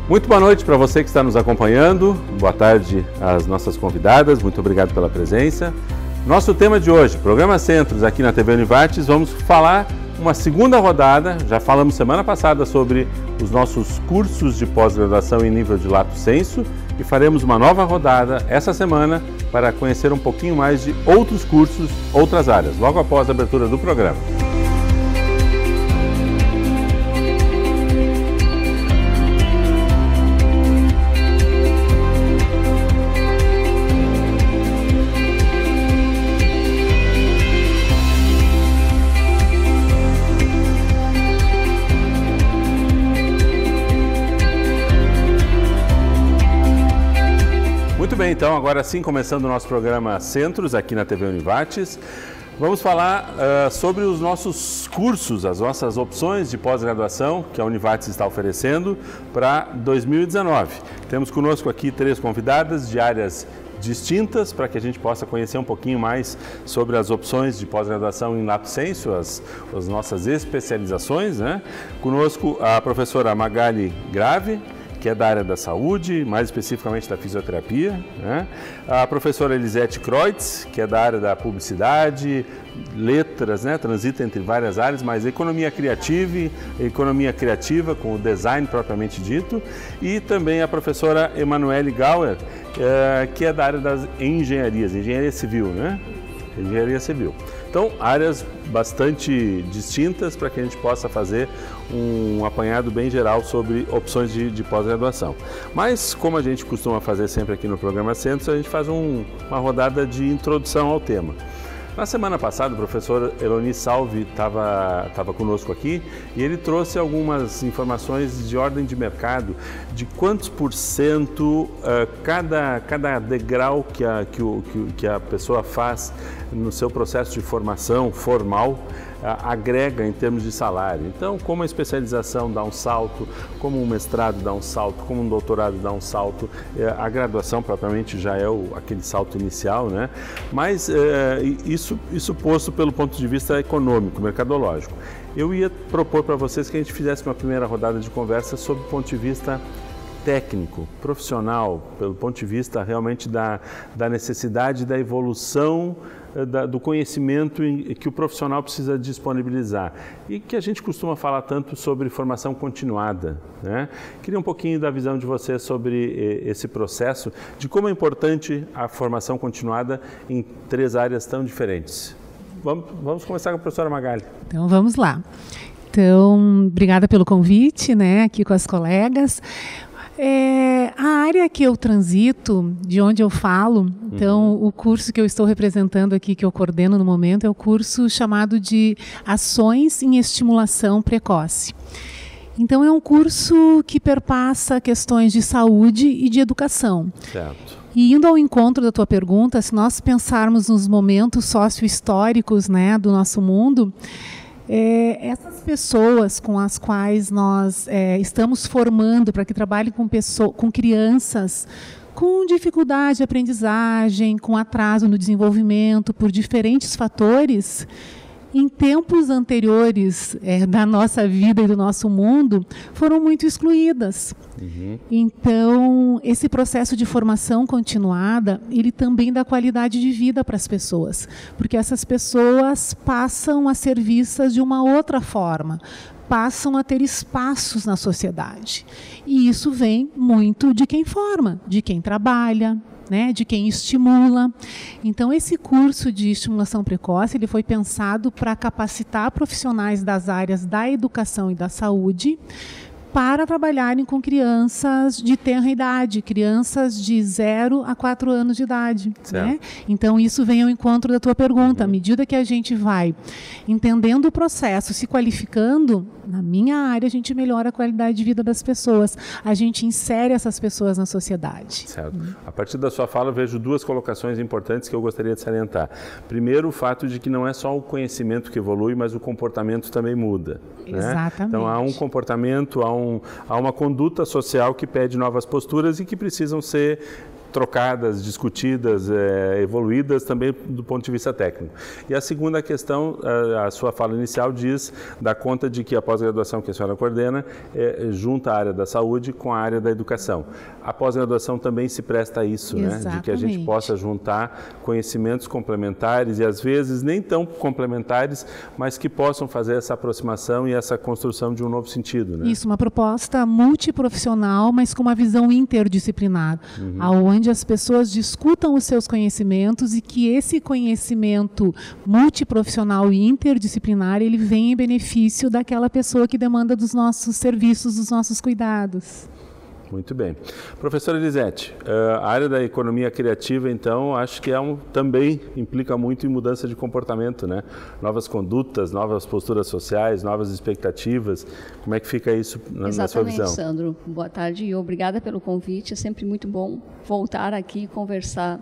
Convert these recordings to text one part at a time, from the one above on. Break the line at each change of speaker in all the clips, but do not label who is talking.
Muito boa noite para você que está nos acompanhando, boa tarde às nossas convidadas, muito obrigado pela presença. Nosso tema de hoje, Programa Centros aqui na TV Univates, vamos falar uma segunda rodada, já falamos semana passada sobre os nossos cursos de pós-graduação em nível de Lato Sensu e faremos uma nova rodada essa semana para conhecer um pouquinho mais de outros cursos, outras áreas, logo após a abertura do programa. Muito bem, então, agora sim, começando o nosso programa Centros, aqui na TV Univates, vamos falar sobre os nossos cursos, as nossas opções de pós-graduação que a Univates está oferecendo para 2019. Temos conosco aqui 3 convidadas de áreas distintas para que a gente possa conhecer um pouquinho mais sobre as opções de pós-graduação em Lato Sensu, as nossas especializações, né? Conosco a professora Magali Grave, que é da área da saúde, mais especificamente da fisioterapia, né? A professora Elisete Kreutz, que é da área da publicidade, letras, né? Transita entre várias áreas, mas economia criativa com o design propriamente dito, e também a professora Emanuele Gauer, que é da área das engenharias, engenharia civil, né? Engenharia civil. Então, áreas bastante distintas para que a gente possa fazer um apanhado bem geral sobre opções de pós-graduação. Mas, como a gente costuma fazer sempre aqui no programa Centros, a gente faz uma rodada de introdução ao tema. Na semana passada, o professor Eloni Salvi estava conosco aqui e ele trouxe algumas informações de ordem de mercado, de quantos por cento cada degrau que a pessoa faz no seu processo de formação formal agrega em termos de salário. Então, como a especialização dá um salto, como um mestrado dá um salto, como um doutorado dá um salto, a graduação propriamente já é aquele salto inicial, né? Mas isso posto pelo ponto de vista econômico, mercadológico. Eu ia propor para vocês que a gente fizesse uma primeira rodada de conversa sob o ponto de vista técnico, profissional, pelo ponto de vista realmente da necessidade da evolução do conhecimento que o profissional precisa disponibilizar e que a gente costuma falar tanto sobre formação continuada, né? Queria um pouquinho da visão de você sobre esse processo, de como é importante a formação continuada em 3 áreas tão diferentes. Vamos começar com a professora Magali.
Então, vamos lá. Então, obrigada pelo convite, né, aqui com as colegas. A área que eu transito, de onde eu falo, então o curso que eu estou representando aqui, que eu coordeno no momento, é o curso chamado de Ações em Estimulação Precoce. Então é um curso que perpassa questões de saúde e de educação.
Certo.
E indo ao encontro da tua pergunta, se nós pensarmos nos momentos socio-históricos, né, do nosso mundo, essas pessoas com as quais nós estamos formando para que trabalhem com crianças com dificuldade de aprendizagem, com atraso no desenvolvimento, por diferentes fatores, em tempos anteriores da nossa vida e do nosso mundo, foram muito excluídas. Então, esse processo de formação continuada, ele também dá qualidade de vida para as pessoas, porque essas pessoas passam a ser vistas de uma outra forma, passam a ter espaços na sociedade. E isso vem muito de quem forma, de quem trabalha, né, de quem estimula. Então, esse curso de estimulação precoce ele foi pensado para capacitar profissionais das áreas da educação e da saúde para trabalharem com crianças de tenra idade, crianças de 0 a 4 anos de idade. Né? Então, isso vem ao encontro da tua pergunta. À medida que a gente vai entendendo o processo, se qualificando, na minha área, a gente melhora a qualidade de vida das pessoas. A gente insere essas pessoas na sociedade.
Certo. A partir da sua fala, eu vejo 2 colocações importantes que eu gostaria de salientar. Primeiro, o fato de que não é só o conhecimento que evolui, mas o comportamento também muda.
Exatamente.
Né? Então, há um comportamento, há uma conduta social que pede novas posturas e que precisam ser trocadas, discutidas, evoluídas também do ponto de vista técnico. E a segunda questão, a sua fala inicial diz, dá conta de que a pós-graduação que a senhora coordena junta a área da saúde com a área da educação. A pós-graduação também se presta a isso, né? De que a gente possa juntar conhecimentos complementares e às vezes nem tão complementares, mas que possam fazer essa aproximação e essa construção de um novo sentido, né?
Isso, uma proposta multiprofissional, mas com uma visão interdisciplinar, onde as pessoas discutam os seus conhecimentos e que esse conhecimento multiprofissional e interdisciplinar, ele vem em benefício daquela pessoa que demanda dos nossos serviços, dos nossos cuidados.
Muito bem. Professora Elisete, a área da economia criativa, então, acho que também implica muito em mudança de comportamento, né? Novas condutas, novas posturas sociais, novas expectativas. Como é que fica isso na sua visão?
Exatamente, Sandro. Boa tarde e obrigada pelo convite. É sempre muito bom voltar aqui e conversar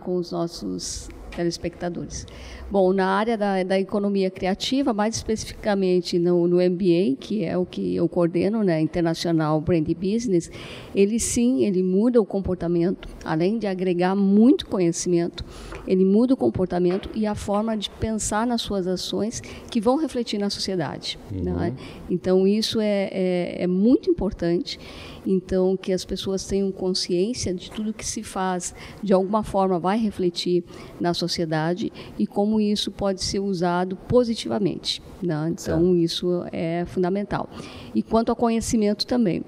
com os nossos telespectadores. Bom, na área da economia criativa, mais especificamente no MBA, que é o que eu coordeno, né, International Brand Business, ele muda o comportamento, além de agregar muito conhecimento, ele muda o comportamento e a forma de pensar nas suas ações que vão refletir na sociedade. Né? Então, isso é muito importante. Então, que as pessoas tenham consciência de tudo que se faz, de alguma forma, vai refletir na sociedade e como isso pode ser usado positivamente. Né? Então, isso é fundamental. E quanto ao conhecimento também,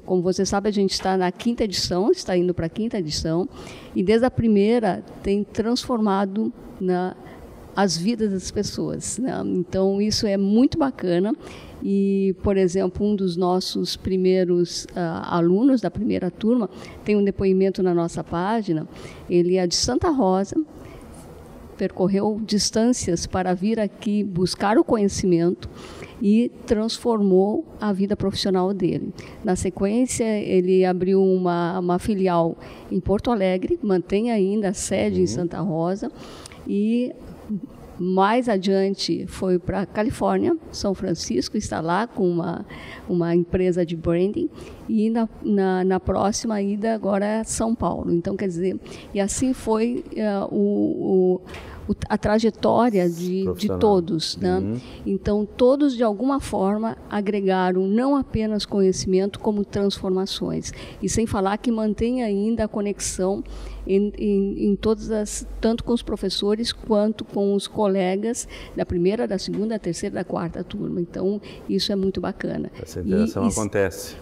como você sabe, a gente está na 5ª edição, está indo para a 5ª edição, e desde a primeira tem transformado as vidas das pessoas. Né? Então, isso é muito bacana. E, por exemplo, um dos nossos primeiros alunos da primeira turma tem um depoimento na nossa página. Ele é de Santa Rosa, percorreu distâncias para vir aqui buscar o conhecimento e transformou a vida profissional dele. Na sequência, ele abriu uma filial em Porto Alegre, mantém ainda a sede em Santa Rosa e mais adiante foi para a Califórnia, São Francisco, está lá com uma empresa de branding e na próxima ida agora é São Paulo. Então, quer dizer, e assim foi a trajetória de todos. Né? Então, todos, de alguma forma, agregaram não apenas conhecimento, como transformações. E sem falar que mantém ainda a conexão em todas tanto com os professores quanto com os colegas da primeira, da segunda, da terceira, da quarta turma. Então, isso é muito bacana.
Essa interação acontece.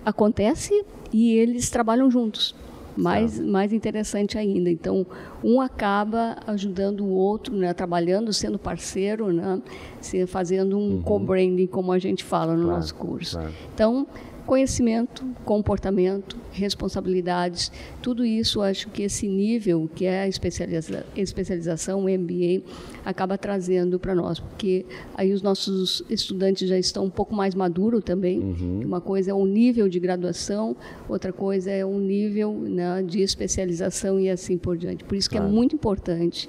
Acontece e eles trabalham juntos. Mais interessante ainda. Então, um acaba ajudando o outro, né, trabalhando, sendo parceiro, né, fazendo um co-branding, como a gente fala no nosso curso. Então, conhecimento, comportamento, responsabilidades, tudo isso, acho que esse nível que é a especialização, o MBA, acaba trazendo para nós, porque aí os nossos estudantes já estão um pouco mais maduros também. Uma coisa é um nível de graduação, outra coisa é um nível, né, de especialização e assim por diante. Por isso que é muito importante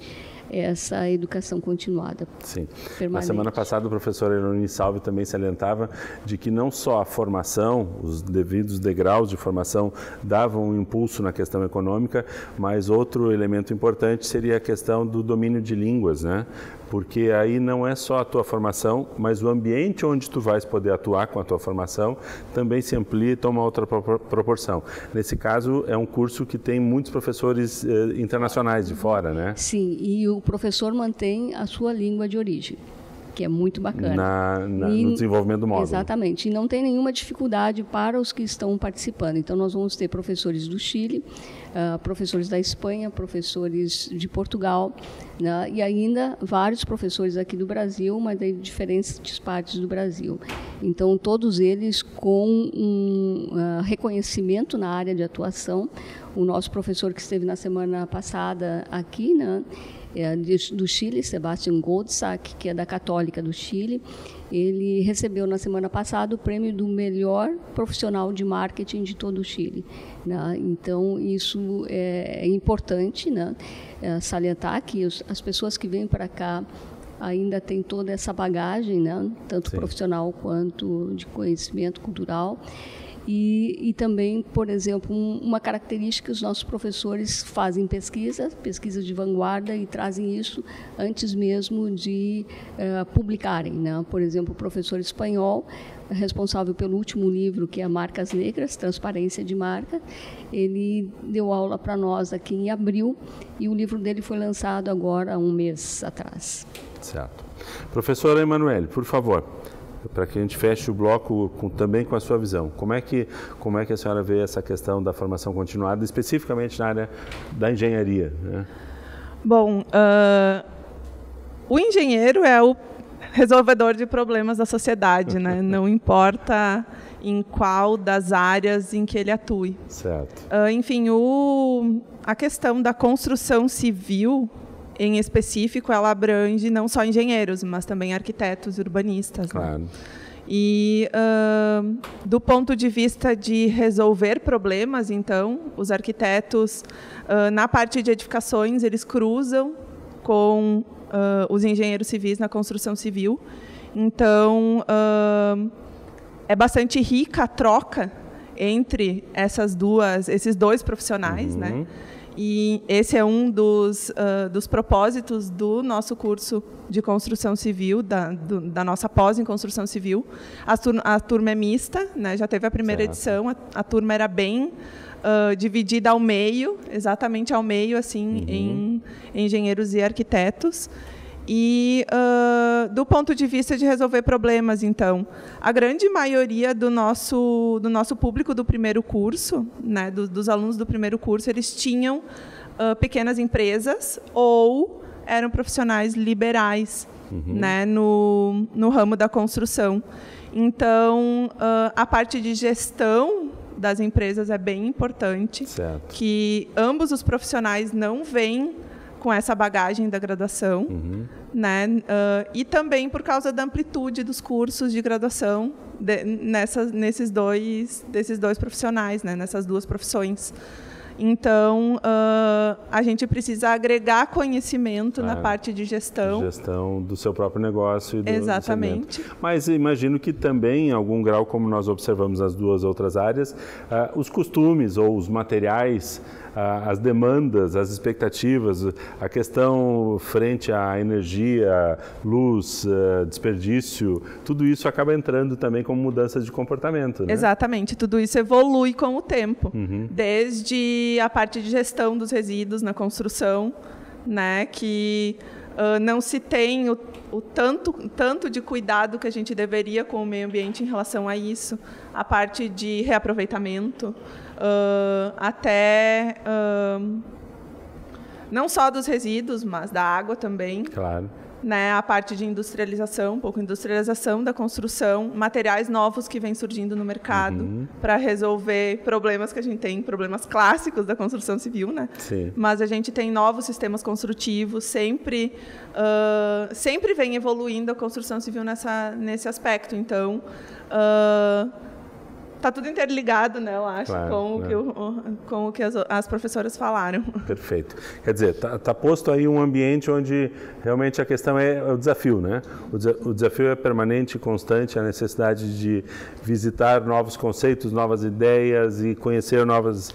essa educação continuada.
Sim.
Permanente.
Na semana passada, o professor Eroni Salve também salientava de que não só a formação, os devidos degraus de formação davam um impulso na questão econômica, mas outro elemento importante seria a questão do domínio de línguas, né? Porque aí não é só a tua formação, mas o ambiente onde tu vais poder atuar com a tua formação também se amplia e toma outra proporção. Nesse caso, é um curso que tem muitos professores internacionais de fora, né?
Sim, e o professor mantém a sua língua de origem, que é muito bacana.
No desenvolvimento do módulo.
Exatamente, e não tem nenhuma dificuldade para os que estão participando. Então, nós vamos ter professores do Chile, professores da Espanha, professores de Portugal, né, e ainda vários professores aqui do Brasil, mas de diferentes partes do Brasil. Então, todos eles com um reconhecimento na área de atuação. O nosso professor que esteve na semana passada aqui, né, do Chile, Sebastián Goldsack, que é da Católica do Chile, ele recebeu na semana passada o prêmio do melhor profissional de marketing de todo o Chile. Né? Então, isso é importante, né, salientar que as pessoas que vêm para cá ainda tem toda essa bagagem, né? Tanto
Sim.
profissional quanto de conhecimento cultural. E também, por exemplo, uma característica que os nossos professores fazem pesquisa de vanguarda, e trazem isso antes mesmo de publicarem, né? Por exemplo, o professor espanhol, responsável pelo último livro, que é Marcas Negras, Transparência de Marca, ele deu aula para nós aqui em abril, e o livro dele foi lançado agora há um mês atrás.
Certo. Professora Emanuele, por favor, para que a gente feche o bloco também com a sua visão. Como é que a senhora vê essa questão da formação continuada, especificamente na área da engenharia, né?
Bom, o engenheiro é o resolvedor de problemas da sociedade, né? Não importa em qual das áreas em que ele atue.
Certo.
Enfim, a questão da construção civil, em específico, ela abrange não só engenheiros, mas também arquitetos e urbanistas.
Claro.
Né? E, do ponto de vista de resolver problemas, então, os arquitetos, na parte de edificações, eles cruzam com os engenheiros civis na construção civil. Então, é bastante rica a troca entre esses dois profissionais, né? E esse é um dos propósitos do nosso curso de construção civil, da nossa pós em construção civil. A turma é mista, né? Já teve a primeira edição, a turma era bem dividida ao meio, exatamente ao meio, assim, em engenheiros e arquitetos. E, do ponto de vista de resolver problemas, então, a grande maioria do nosso público do primeiro curso, né, dos alunos do primeiro curso, eles tinham pequenas empresas ou eram profissionais liberais, né, no ramo da construção. Então, a parte de gestão das empresas é bem importante,
certo,
que ambos os profissionais não vêm com essa bagagem da graduação, né? E também por causa da amplitude dos cursos de graduação desses dois profissionais, né? Nessas duas profissões. Então, a gente precisa agregar conhecimento na parte de gestão.
Gestão do seu próprio negócio. E
Exatamente.
Mas imagino que também, em algum grau, como nós observamos nas duas outras áreas, os costumes ou os materiais, as demandas, as expectativas, a questão frente à energia, luz, desperdício, tudo isso acaba entrando também como mudanças de comportamento, né?
Exatamente, tudo isso evolui com o tempo, desde a parte de gestão dos resíduos na construção, né, que não se tem o tanto de cuidado que a gente deveria com o meio ambiente em relação a isso, a parte de reaproveitamento, até não só dos resíduos, mas da água também.
Claro.
Né, a parte de industrialização, um pouco industrialização da construção, materiais novos que vêm surgindo no mercado para resolver problemas que a gente tem, problemas clássicos da construção civil, né?
Sim.
Mas a gente tem novos sistemas construtivos, sempre vem evoluindo a construção civil nesse aspecto. Então, está tudo interligado, né, eu acho, claro, com o que as professoras falaram.
Perfeito. Quer dizer, tá posto aí um ambiente onde realmente a questão é o desafio, né? O desafio é permanente e constante, a necessidade de visitar novos conceitos, novas ideias e conhecer novas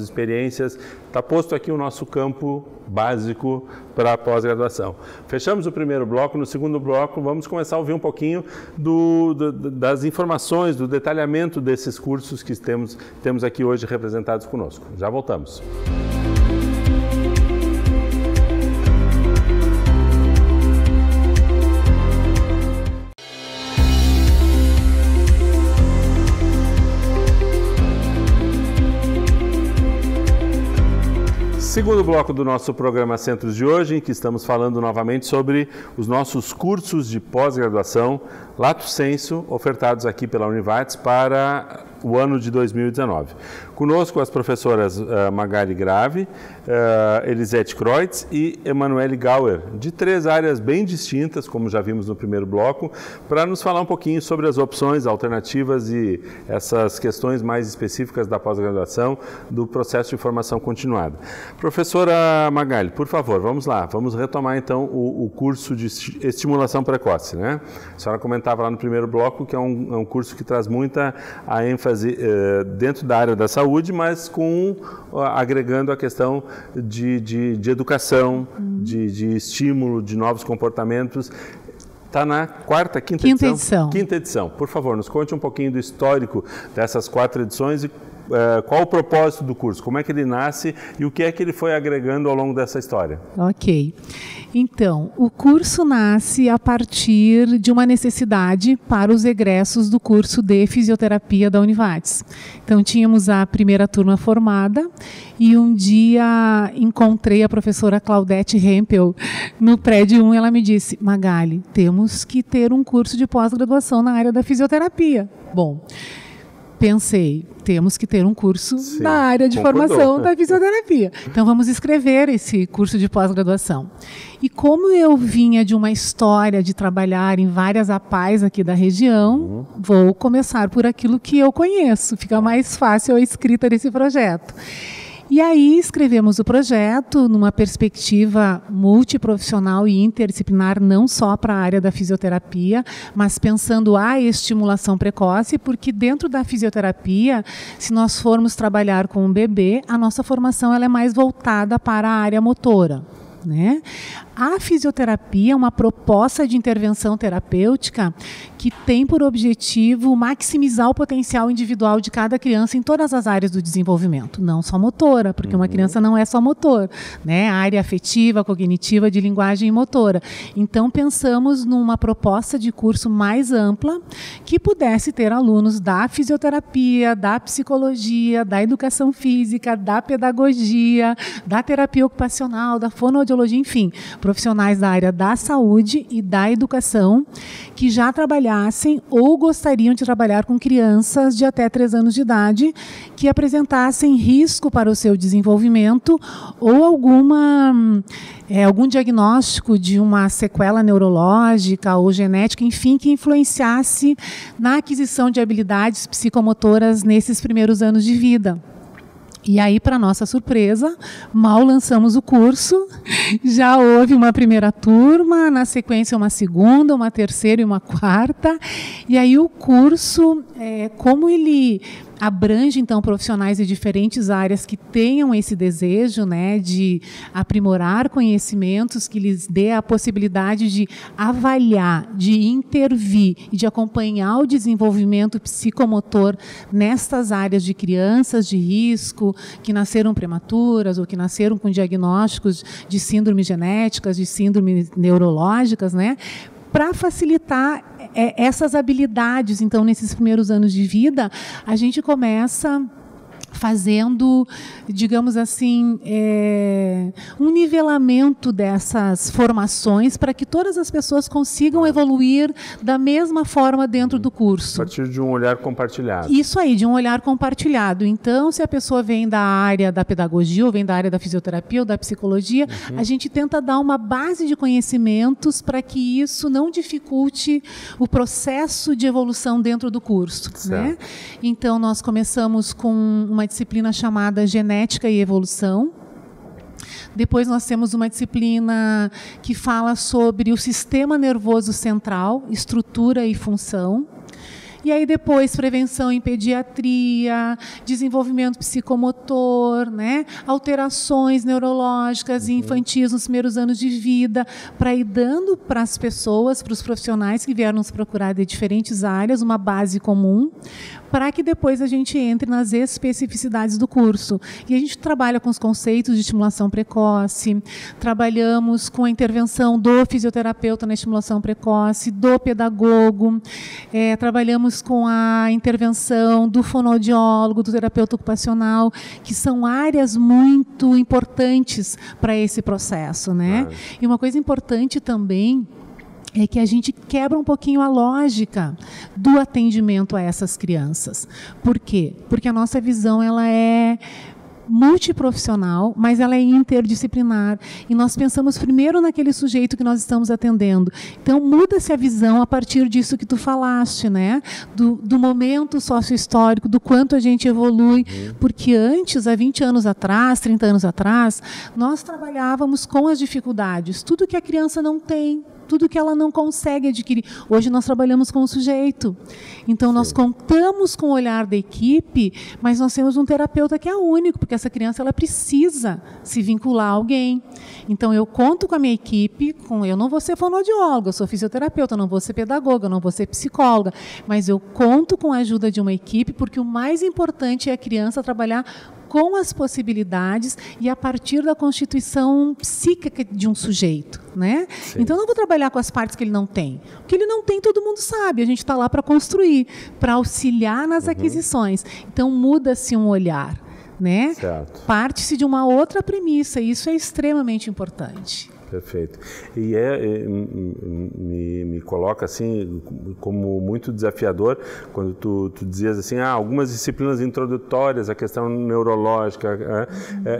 experiências. Está posto aqui o nosso campo básico para a pós-graduação. Fechamos o primeiro bloco. No segundo bloco, vamos começar a ouvir um pouquinho das informações, do detalhamento desses cursos que temos aqui hoje representados conosco. Já voltamos. Segundo bloco do nosso programa Centros de hoje, em que estamos falando novamente sobre os nossos cursos de pós-graduação, lato sensu, ofertados aqui pela Univates para o ano de 2019. Conosco as professoras Magali Grave, Elisete Kreutz e Emanuele Gauer, de 3 áreas bem distintas, como já vimos no primeiro bloco, para nos falar um pouquinho sobre as opções, alternativas e essas questões mais específicas da pós-graduação, do processo de formação continuada. Professora Magali, por favor, vamos lá, vamos retomar então o curso de estimulação precoce, né? A senhora comentava lá no primeiro bloco que é um curso que traz muita a ênfase dentro da área da saúde, mas agregando a questão de educação, de estímulo, de novos comportamentos. Está na quinta edição? Quinta edição. Por favor, nos conte um pouquinho do histórico dessas 4 edições e qual o propósito do curso, como é que ele nasce e o que é que ele foi agregando ao longo dessa história.
Ok. Então, o curso nasce a partir de uma necessidade para os egressos do curso de fisioterapia da Univates. Então, tínhamos a primeira turma formada e um dia encontrei a professora Claudete Hempel no prédio 1 e ela me disse: Magali, temos que ter um curso de pós-graduação na área da fisioterapia. Bom, pensei, temos que ter um curso na área de formação da fisioterapia. Então, vamos escrever esse curso de pós-graduação. E como eu vinha de uma história de trabalhar em várias APAES aqui da região, vou começar por aquilo que eu conheço. Fica mais fácil a escrita desse projeto. E aí escrevemos o projeto numa perspectiva multiprofissional e interdisciplinar, não só para a área da fisioterapia, mas pensando a estimulação precoce, porque dentro da fisioterapia, se nós formos trabalhar com um bebê, a nossa formação ela é mais voltada para a área motora, né? A fisioterapia é uma proposta de intervenção terapêutica que tem por objetivo maximizar o potencial individual de cada criança em todas as áreas do desenvolvimento, não só motora, porque uma criança não é só motor, né? A área afetiva, cognitiva, de linguagem e motora. Então, pensamos numa proposta de curso mais ampla que pudesse ter alunos da fisioterapia, da psicologia, da educação física, da pedagogia, da terapia ocupacional, da fonoaudiologia, enfim, profissionais da área da saúde e da educação que já trabalhassem ou gostariam de trabalhar com crianças de até 3 anos de idade que apresentassem risco para o seu desenvolvimento ou algum diagnóstico de uma sequela neurológica ou genética, enfim, que influenciasse na aquisição de habilidades psicomotoras nesses primeiros anos de vida. E aí, para nossa surpresa, mal lançamos o curso, já houve uma primeira turma, na sequência uma segunda, uma terceira e uma quarta. E aí o curso, como ele abrange, então, profissionais de diferentes áreas que tenham esse desejo, né, de aprimorar conhecimentos, que lhes dê a possibilidade de avaliar, de intervir e de acompanhar o desenvolvimento psicomotor nestas áreas de crianças de risco, que nasceram prematuras ou que nasceram com diagnósticos de síndromes genéticas, de síndromes neurológicas, né, para facilitar essas habilidades. Então, nesses primeiros anos de vida, a gente começa fazendo, digamos assim, um nivelamento dessas formações para que todas as pessoas consigam evoluir da mesma forma dentro do curso.
A partir de um olhar compartilhado.
Isso aí, de um olhar compartilhado. Então, se a pessoa vem da área da pedagogia, ou vem da área da fisioterapia, ou da psicologia, a gente tenta dar uma base de conhecimentos para que isso não dificulte o processo de evolução dentro do curso, né? Então, nós começamos com uma disciplina chamada Genética e Evolução. Depois nós temos uma disciplina que fala sobre o sistema nervoso central, estrutura e função. E aí depois prevenção em pediatria, desenvolvimento psicomotor, né? Alterações neurológicas e infantis nos primeiros anos de vida, para ir dando para as pessoas, para os profissionais que vieram nos procurar de diferentes áreas, uma base comum, para que depois a gente entre nas especificidades do curso. E a gente trabalha com os conceitos de estimulação precoce, trabalhamos com a intervenção do fisioterapeuta na estimulação precoce, do pedagogo, trabalhamos com a intervenção do fonoaudiólogo, do terapeuta ocupacional, que são áreas muito importantes para esse processo, né? E uma coisa importante também é que a gente quebra um pouquinho a lógica do atendimento a essas crianças. Por quê? Porque a nossa visão ela é multiprofissional, mas ela é interdisciplinar. E nós pensamos primeiro naquele sujeito que nós estamos atendendo. Então, muda-se a visão a partir disso que tu falaste, né? Do momento sociohistórico, do quanto a gente evolui. Porque antes, há 20 anos atrás, 30 anos atrás, nós trabalhávamos com as dificuldades. Tudo que a criança não tem, tudo que ela não consegue adquirir. Hoje nós trabalhamos com o sujeito. Então, nós contamos com o olhar da equipe, mas nós temos um terapeuta que é único, porque essa criança ela precisa se vincular a alguém. Então, eu conto com a minha equipe, eu não vou ser fonoaudióloga, eu sou fisioterapeuta, eu não vou ser pedagoga, eu não vou ser psicóloga, mas eu conto com a ajuda de uma equipe, porque o mais importante é a criança trabalhar com as possibilidades e a partir da constituição psíquica de um sujeito, né? Então, eu não vou trabalhar com as partes que ele não tem. O que ele não tem, todo mundo sabe. A gente está lá para construir, para auxiliar nas aquisições. Então, muda-se um olhar, né? Parte-se de uma outra premissa, e isso é extremamente importante.
Perfeito. E me coloca assim como muito desafiador quando tu dizias assim, algumas disciplinas introdutórias, a questão neurológica,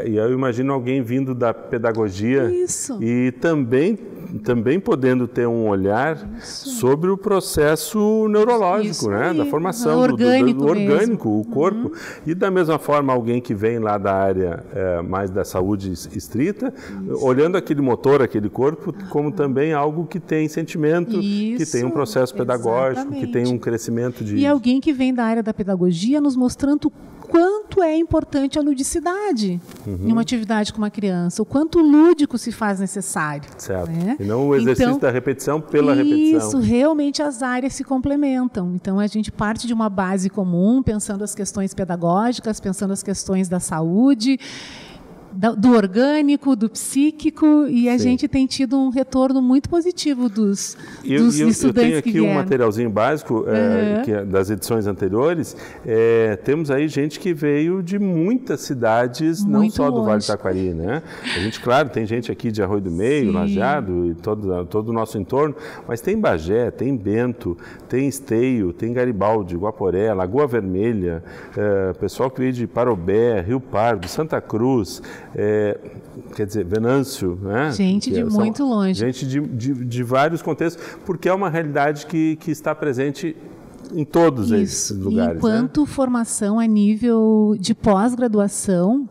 e eu imagino alguém vindo da pedagogia e também podendo ter um olhar sobre o processo neurológico, né? Da formação, do orgânico, o corpo. E da mesma forma, alguém que vem lá da área mais da saúde estrita, olhando aquele motor, aquele corpo, como também algo que tem sentimento, que tem um processo pedagógico, que tem um crescimento de...
E alguém que vem da área da pedagogia nos mostrando quanto é importante a ludicidade em uma atividade com uma criança, o quanto lúdico se faz necessário.
Certo. Né? E não o exercício da repetição pela repetição.
Isso, realmente as áreas se complementam. Então, a gente parte de uma base comum, pensando as questões pedagógicas, pensando as questões da saúde, do orgânico, do psíquico, e a gente tem tido um retorno muito positivo dos estudantes que vieram. Eu tenho aqui um materialzinho básico
das edições anteriores. Temos aí gente que veio de muitas cidades, muito não só longe do Vale do Taquari, né? A gente, claro, tem gente aqui de Arroio do Meio, Lajeado e todo o nosso entorno, mas tem Bagé, tem Bento, tem Esteio, tem Garibaldi, Guaporé, Lagoa Vermelha, pessoal que veio de Parobé, Rio Pardo, Santa Cruz, quer dizer, Venâncio, né?
Gente de muito longe.
Gente de vários contextos, porque é uma realidade que está presente em todos esses lugares.
Enquanto formação a nível de pós-graduação,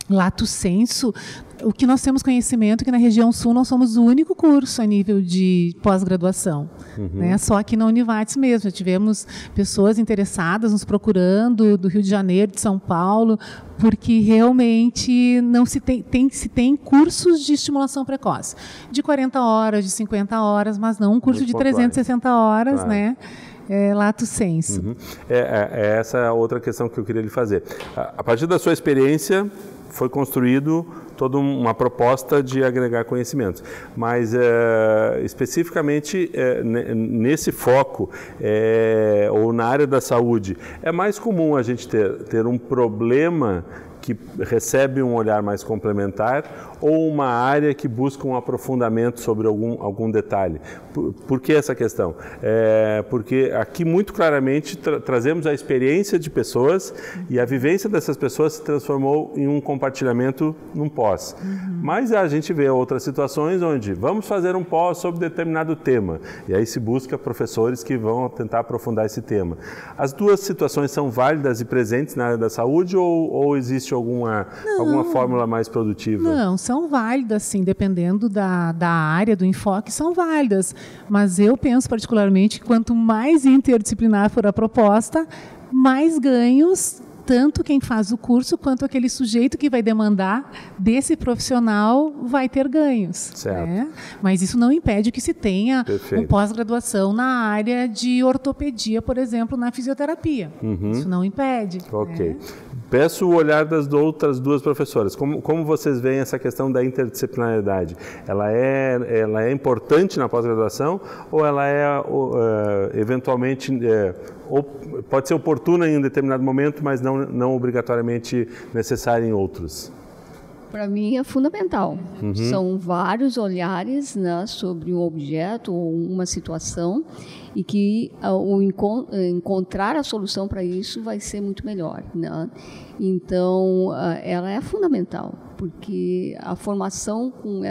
lato sensu, o que nós temos conhecimento é que na região sul nós somos o único curso a nível de pós-graduação, né? Só aqui na Univates mesmo, já tivemos pessoas interessadas nos procurando do Rio de Janeiro, de São Paulo, porque realmente não se tem cursos de estimulação precoce, de 40 horas, de 50 horas, mas não um curso de 360 horas, né? Lato sensu.
Essa é a outra questão que eu queria lhe fazer. A partir da sua experiência, foi construído toda uma proposta de agregar conhecimentos. Mas, especificamente, nesse foco, ou na área da saúde, é mais comum a gente ter um problema que recebe um olhar mais complementar ou uma área que busca um aprofundamento sobre algum detalhe. Por que essa questão? Porque aqui muito claramente trazemos a experiência de pessoas e a vivência dessas pessoas se transformou em um compartilhamento num pós. Mas a gente vê outras situações onde vamos fazer um pós sobre determinado tema e aí se busca professores que vão tentar aprofundar esse tema. As duas situações são válidas e presentes na área da saúde ou existe alguma fórmula mais produtiva?
Não, são válidas, sim, dependendo da área, do enfoque, são válidas. Mas eu penso particularmente que quanto mais interdisciplinar for a proposta, mais ganhos, tanto quem faz o curso quanto aquele sujeito que vai demandar desse profissional vai ter ganhos.
Certo.
Né? Mas isso não impede que se tenha uma pós-graduação na área de ortopedia, por exemplo, na fisioterapia. Isso não impede.
Ok. Né? Peço o olhar das outras duas professoras. Como vocês veem essa questão da interdisciplinaridade? Ela é importante na pós-graduação ou ela eventualmente ou pode ser oportuna em um determinado momento, mas não obrigatoriamente necessária em outros?
Para mim é fundamental. São vários olhares, né, sobre um objeto ou uma situação e que encontrar a solução para isso vai ser muito melhor, né? Então, ela é fundamental, porque a formação com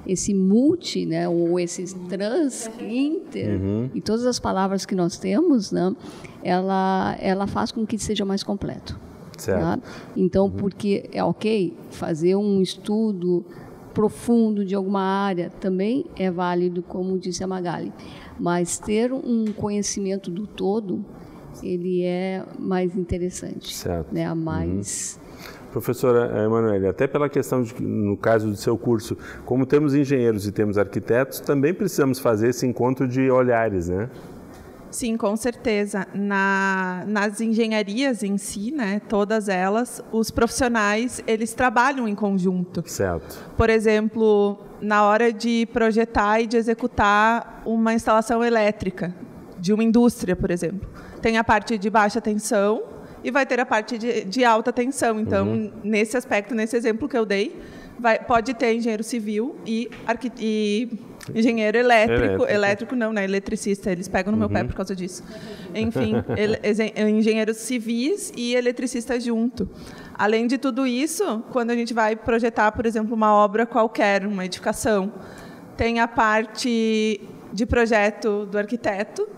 esse multi, né, ou esse trans, inter, e todas as palavras que nós temos, né, ela faz com que seja mais completo. Tá? Então, porque é ok fazer um estudo profundo de alguma área também é válido, como disse a Magali, mas ter um conhecimento do todo, ele é mais interessante, né? A mais...
Professora Emanuele, até pela questão de, no caso do seu curso, como temos engenheiros e temos arquitetos, também precisamos fazer esse encontro de olhares, né?
Sim, com certeza. Nas engenharias em si, né, todas elas, os profissionais, eles trabalham em conjunto.
Certo.
Por exemplo, na hora de projetar e de executar uma instalação elétrica de uma indústria, por exemplo, tem a parte de baixa tensão e vai ter a parte de alta tensão. Então, nesse aspecto, nesse exemplo que eu dei, pode ter engenheiro civil e engenheiro elétrico não, né? Eletricista, eles pegam no meu pé por causa disso. Enfim, engenheiros civis e eletricistas junto. Além de tudo isso, quando a gente vai projetar, por exemplo, uma obra qualquer, uma edificação, tem a parte de projeto do arquiteto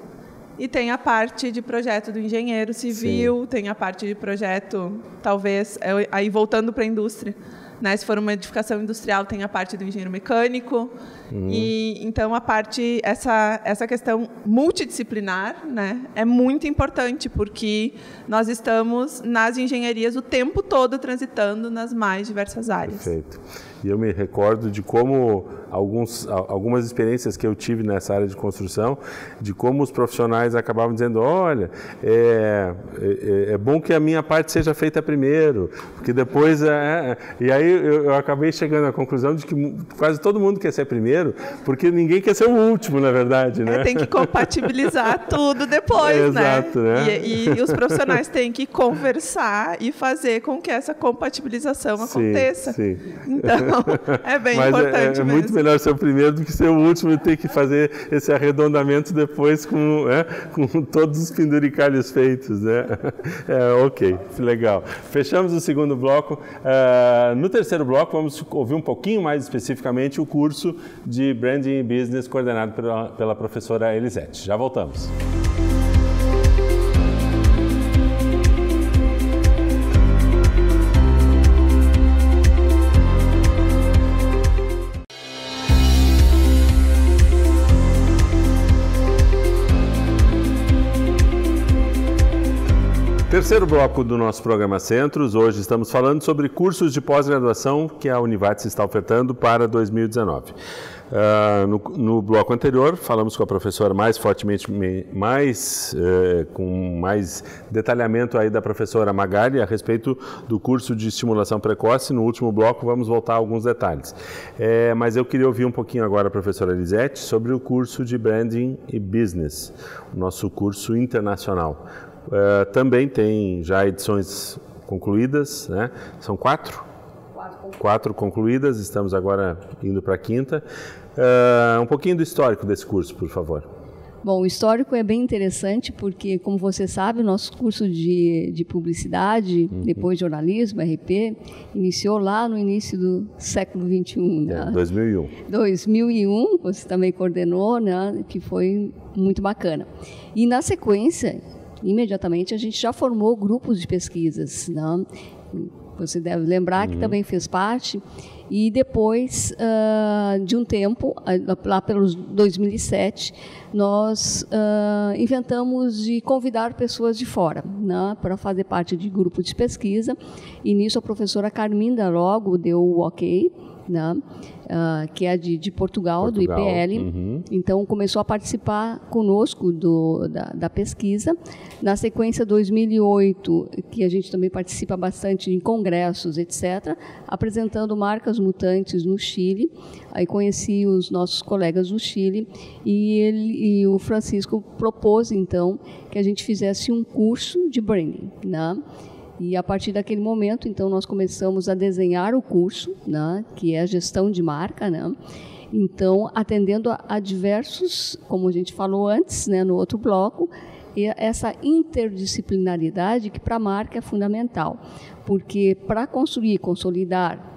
e tem a parte de projeto do engenheiro civil, sim, tem a parte de projeto, talvez, aí voltando para a indústria, né? Se for uma edificação industrial, tem a parte do engenheiro mecânico. E então essa questão multidisciplinar, né, é muito importante, porque nós estamos nas engenharias o tempo todo transitando nas mais diversas áreas.
Perfeito. E eu me recordo de como algumas experiências que eu tive nessa área de construção, de como os profissionais acabavam dizendo, olha, é bom que a minha parte seja feita primeiro, porque depois... E aí eu acabei chegando à conclusão de que quase todo mundo quer ser primeiro, porque ninguém quer ser o último, na verdade, né?
Tem que compatibilizar tudo depois,
Exato, né?
E os profissionais têm que conversar e fazer com que essa compatibilização aconteça.
Sim.
Então, é bem importante
mesmo. É muito melhor ser o primeiro do que ser o último e ter que fazer esse arredondamento depois com todos os penduricalhos feitos, né? Ok, legal. Fechamos o segundo bloco. No terceiro bloco, vamos ouvir um pouquinho mais especificamente o curso de Branding e Business coordenado pela professora Elisete. Já voltamos. Terceiro bloco do nosso programa Centros. Hoje estamos falando sobre cursos de pós-graduação que a Univates está ofertando para 2019. No bloco anterior, falamos com a professora com mais detalhamento aí da professora Magali a respeito do curso de estimulação precoce. No último bloco, vamos voltar a alguns detalhes. Mas eu queria ouvir um pouquinho agora a professora Elisete sobre o curso de Branding e Business, o nosso curso internacional. Também tem já edições concluídas, né? São quatro concluídas, estamos agora indo para a quinta. Um pouquinho do histórico desse curso, por favor.
Bom, o histórico é bem interessante porque, como você sabe, o nosso curso de publicidade, depois jornalismo, RP, iniciou lá no início do século XXI. Né?
2001.
2001, você também coordenou, né? Que foi muito bacana. E, na sequência, imediatamente, a gente já formou grupos de pesquisas, né? Você deve lembrar que também fez parte. E depois de um tempo, lá pelos 2007, nós inventamos de convidar pessoas de fora, né, para fazer parte de grupo de pesquisa. E nisso a professora Carminda logo deu o ok, né, que é de Portugal, do IPL. Então, começou a participar conosco da pesquisa. Na sequência, 2008, que a gente também participa bastante em congressos, etc., apresentando marcas mutantes no Chile. Aí conheci os nossos colegas do Chile e o Francisco propôs, então, que a gente fizesse um curso de branding, né? E a partir daquele momento, então, nós começamos a desenhar o curso, né, que é a gestão de marca, né? Então, atendendo a diversos, como a gente falou antes, né, no outro bloco, essa interdisciplinaridade que para a marca é fundamental, porque para construir, consolidar,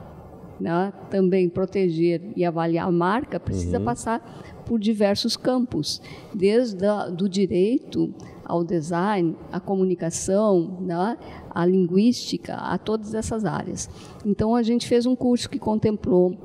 né, também proteger e avaliar a marca, precisa passar por diversos campos, desde do direito ao design, à comunicação, né, à linguística, a todas essas áreas. Então, a gente fez um curso que contemplou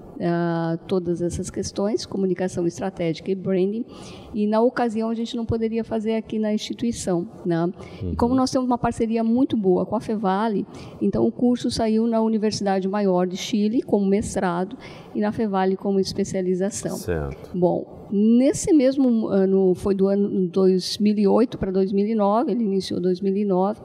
todas essas questões, comunicação estratégica e branding, e na ocasião a gente não poderia fazer aqui na instituição, né? E como nós temos uma parceria muito boa com a Fevale, então o curso saiu na Universidade Maior de Chile como mestrado e na Fevale como especialização.
Certo.
Bom, nesse mesmo ano, foi do ano 2008 para 2009, ele iniciou em 2009,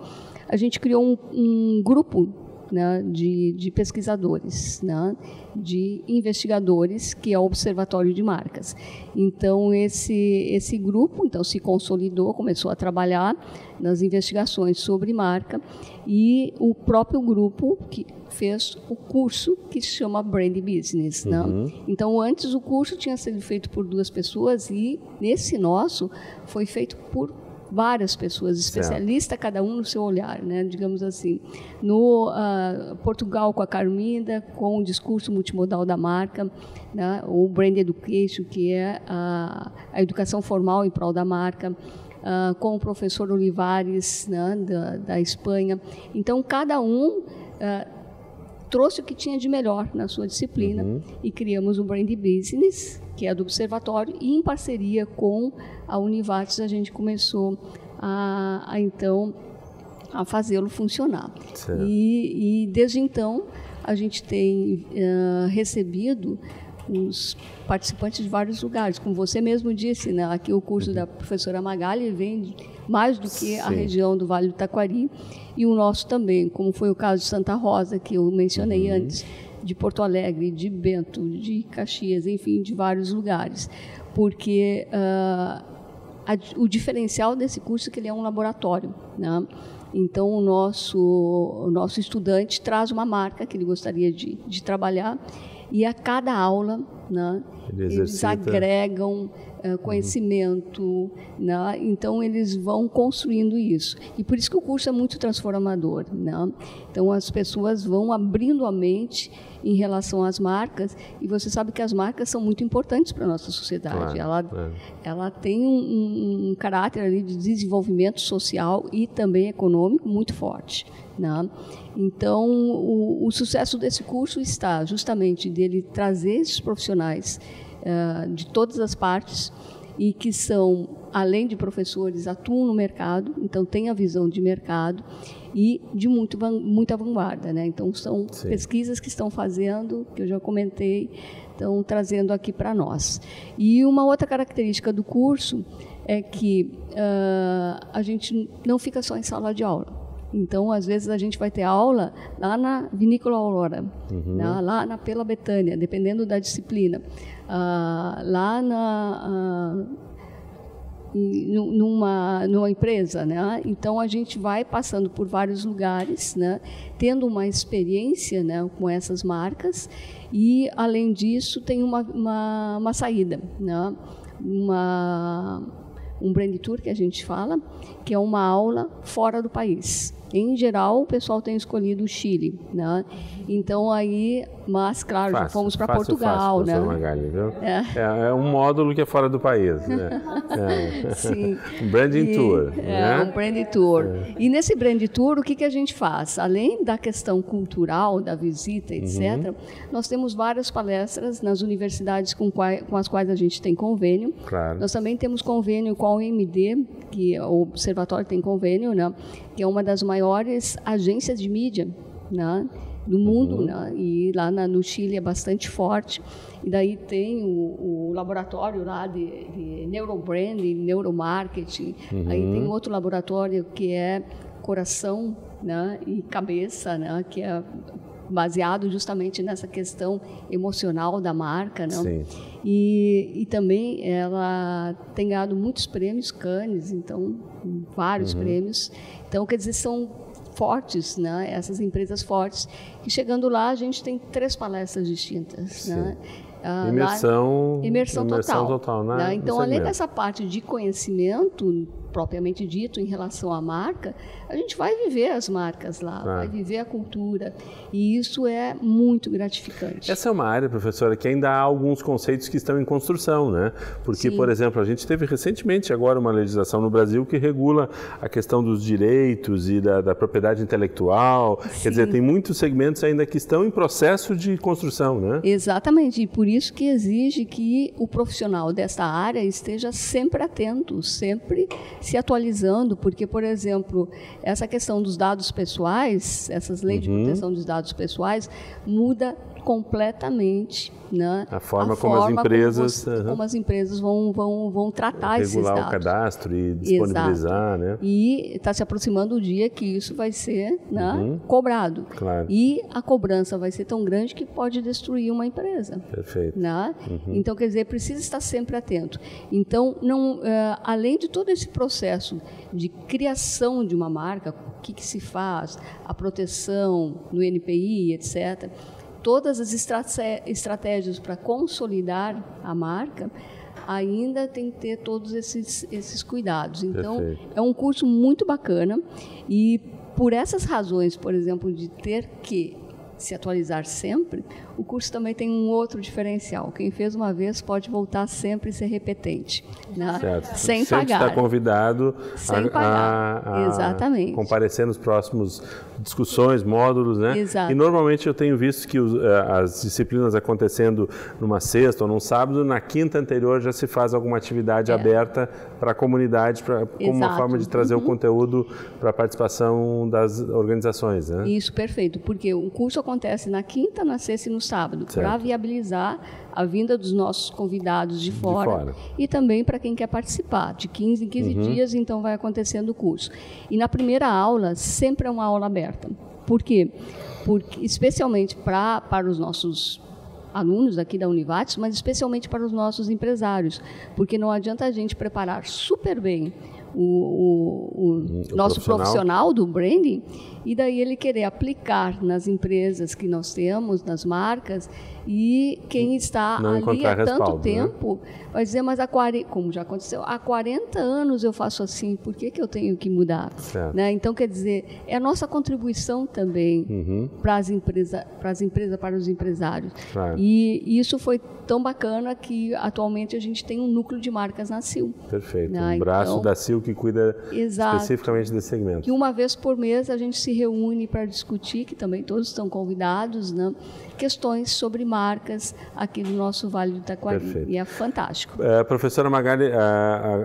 a gente criou um grupo, né, de pesquisadores, né, de investigadores, que é o Observatório de Marcas. Então, esse grupo então, se consolidou, começou a trabalhar nas investigações sobre marca, e o próprio grupo que fez o curso que se chama Brand Business. Né? Então, antes o curso tinha sido feito por 2 pessoas, e nesse nosso foi feito por várias pessoas, especialistas, cada um no seu olhar, né, digamos assim. No Portugal, com a Carminda, com o discurso multimodal da marca, né, o Brand Education, que é a educação formal em prol da marca, com o professor Olivares, né, da Espanha. Então, cada um trouxe o que tinha de melhor na sua disciplina e criamos o Brand Business, que é do Observatório, e em parceria com a Univates a gente começou então a fazê-lo funcionar. E desde então a gente tem recebido os participantes de vários lugares, como você mesmo disse, né? Aqui o curso da professora Magali vem mais do que a região do Vale do Taquari, e o nosso também, como foi o caso de Santa Rosa, que eu mencionei antes, de Porto Alegre, de Bento, de Caxias, enfim, de vários lugares, porque o diferencial desse curso é que ele é um laboratório, né? Então, o nosso estudante traz uma marca que ele gostaria de trabalhar, e a cada aula, né, eles agregam conhecimento, né? Então eles vão construindo isso, e por isso que o curso é muito transformador, né? Então as pessoas vão abrindo a mente em relação às marcas, e você sabe que as marcas são muito importantes para a nossa sociedade. Ela tem um caráter ali de desenvolvimento social e também econômico muito forte, né? Então o sucesso desse curso está justamente dele trazer esses profissionais de todas as partes, e que são, além de professores, atuam no mercado, então têm a visão de mercado e de muita vanguarda, né? Então são pesquisas que estão fazendo, que eu já comentei, estão trazendo aqui para nós. E uma outra característica do curso é que a gente não fica só em sala de aula. Então, às vezes, a gente vai ter aula lá na Vinícola Aurora, né, lá na Pela Betânia, dependendo da disciplina, lá numa empresa, né? Então, a gente vai passando por vários lugares, né, tendo uma experiência, né, com essas marcas, e, além disso, tem uma saída, né, um brand tour, que a gente fala, que é uma aula fora do país. Em geral, o pessoal tem escolhido o Chile, né? Então, mas, claro, já fomos para Portugal, né?
Magali, viu? É um módulo que é fora do país, né?
Sim.
Um branding tour, né?
Um brand tour. E nesse brand tour, o que a gente faz? Além da questão cultural, da visita, etc., nós temos várias palestras nas universidades com as quais a gente tem convênio.
Claro.
Nós também temos convênio com a OMD, que o Observatório tem convênio, né? Que é uma das maiores agências de mídia, né, do mundo, né, e lá no Chile é bastante forte. E daí tem o laboratório lá de neurobranding, neuromarketing. Aí tem outro laboratório que é coração, né, e cabeça, né, que é baseado justamente nessa questão emocional da marca, né?
Sim.
E também ela tem ganhado muitos prêmios, Cannes, então vários prêmios. Então, quer dizer, são fortes, né? Essas empresas fortes, e chegando lá a gente tem 3 palestras distintas, né? Imersão total, né? Então, além dessa parte de conhecimento propriamente dito em relação à marca, a gente vai viver as marcas lá, vai viver a cultura, e isso é muito gratificante.
Essa é uma área, professora, que ainda há alguns conceitos que estão em construção, né? Porque, por exemplo, a gente teve recentemente agora uma legislação no Brasil que regula a questão dos direitos e da propriedade intelectual. Quer dizer, tem muitos segmentos ainda que estão em processo de construção, né?
Exatamente, e por isso que exige que o profissional dessa área esteja sempre atento, sempre se atualizando, porque, por exemplo, essa questão dos dados pessoais, essas leis de proteção dos dados pessoais, muda completamente, né?
A forma como as empresas
vão tratar esses dados.
Regular o cadastro e disponibilizar, né?
E está se aproximando o dia que isso vai ser, né, cobrado.
Claro.
E a cobrança vai ser tão grande que pode destruir uma empresa.
Perfeito.
Né? Então, quer dizer, precisa estar sempre atento. Então, além de todo esse processo de criação de uma marca, o que se faz, a proteção no NPI, etc., todas as estratégias para consolidar a marca, ainda tem que ter todos esses cuidados. Então, é um curso muito bacana, e por essas razões, por exemplo, de ter que se atualizar sempre, o curso também tem um outro diferencial. Quem fez uma vez pode voltar sempre e ser repetente, né? Sem
sempre
pagar.
Está convidado
Exatamente.
A comparecer nos próximos discussões, módulos, né?
Exato.
E normalmente eu tenho visto que as disciplinas acontecendo numa sexta ou num sábado, na quinta anterior já se faz alguma atividade aberta para a comunidade, como uma forma de trazer o conteúdo para a participação das organizações, né?
Isso, perfeito, porque o curso acontece na quinta, na sexta e no sábado, para viabilizar a vinda dos nossos convidados de fora. E também para quem quer participar. De 15 em 15 dias, então, vai acontecendo o curso. E na primeira aula, sempre é uma aula aberta. Por quê? Porque, especialmente para os nossos alunos aqui da Univates, mas especialmente para os nossos empresários, porque não adianta a gente preparar super bem o nosso profissional do branding, e daí ele querer aplicar nas empresas que nós temos, nas marcas, e quem está ali há tanto tempo, né, vai dizer, mas como já aconteceu, há 40 anos eu faço assim, por que eu tenho que mudar? Né? Então, quer dizer, é a nossa contribuição também para as empresas, para os empresários. E isso foi tão bacana que atualmente a gente tem um núcleo de marcas na CIL.
Perfeito, um braço da CIL que cuida especificamente desse segmento.
Que uma vez por mês a gente se reúne para discutir, que também todos estão convidados, né, questões sobre marcas aqui no nosso Vale do Taquari. Perfeito. E é fantástico.
Professora Magali,